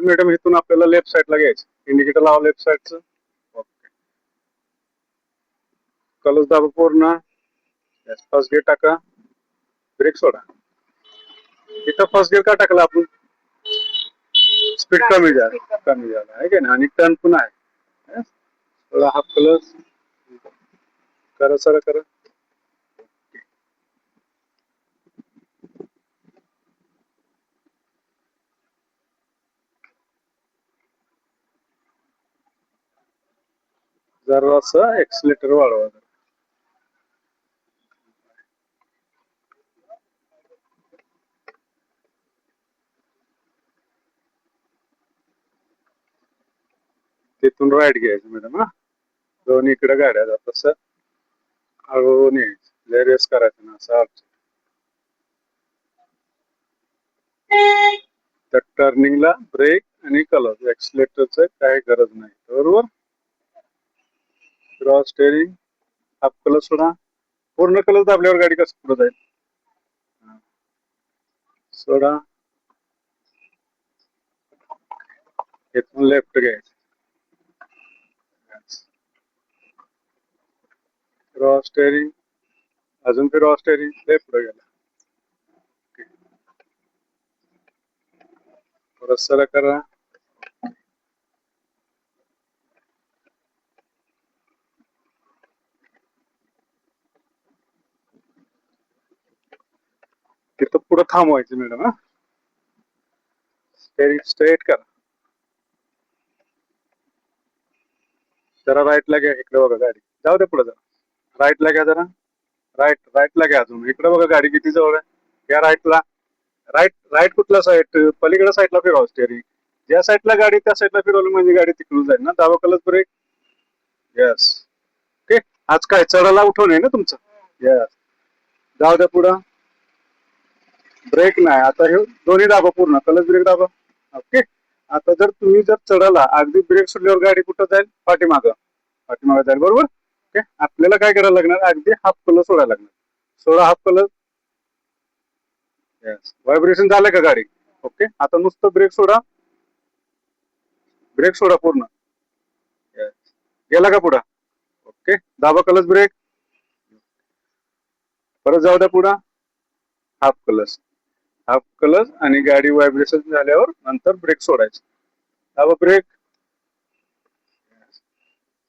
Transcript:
Madam इथून आपल्याला left साईडला घ्यायचं, इंडिकेटर लावा लेफ्ट साईडचं. ओके, कलस दाबा पूर्ण, फर्स्ट गिअर टाका, ब्रेक सोडा. इथं फर्स्ट गिअर का टाकला आपण? स्पीड कमी झाला आहे का ना, आणि टर्न पण आहे. थोडा हाफ क्लच करा, सर करा. जरासं एक्सिलेटर वाढवा. तिथून राईट घ्यायचं मॅडम. हा, दोन्ही इकडे गाड्या जात, तसं हळूहळू न्यायचं, लय रेस करायचं ना असं. तर टर्निंगला ब्रेक आणि कलर, एक्सिलेटरचं काही गरज नाही, बरोबर. क्रॉस स्टेरिंग, हाफ कलर सोडा. पूर्ण कलर दाबल्यावर गाडी कसं पुढे जाईल? सोडा, इथून लेफ्ट घ्यायचं, क्रॉस स्टेरिंग, अजून क्रॉस स्टेरिंग, लेफ्ट गेला. परत सरळ करा. तिथं पुढे थांबवायचं मॅडम. हा, स्टेरिंग स्ट्रेट करा. जरा राईटला घ्या, इकडे बघा गाडी, जाऊ दे पुढे, जरा राईटला घ्या, जरा राईटला घ्या, अजून इकडे बघा गाडी किती जवळ आहे. घ्या राईटला. राईट कुठला साईड? पलीकडे साईडला फिरवा स्टेरिंग. ज्या साईडला गाडी त्या साईडला फिरवली म्हणजे गाडी तिकडून जाईल ना. दाबा कलच ब्रेक. Yes, okay. आज काय चढायला उठवणे ना तुमचं? यस, जाऊ द्या पुढं. ब्रेक नाही आता, हे दोन्ही दाबा पूर्ण, कलच ब्रेक दाबा. ओके. आता जर तुम्ही चढाला, अगदी ब्रेक सोडल्यावर गाडी कुठं जाईल? पाठीमागं जाईल, बरोबर. ओके, आपल्याला काय करायला लागणार? अगदी हाफ कलर सोडायला लागणार. सोडा हाफ कलर. यस, व्हायब्रेशन झालं का गाडी? ओके. आता नुसतं ब्रेक सोडा, ब्रेक सोडा पूर्ण. यस, गेला का पुढं? ओके, दाबा कलच ब्रेक. परत जाऊ द्या पुढं, हाफ कलस आणि गाडी व्हायब्रेशन झाल्यावर नंतर ब्रेक सोडायचं. दाबा ब्रेक.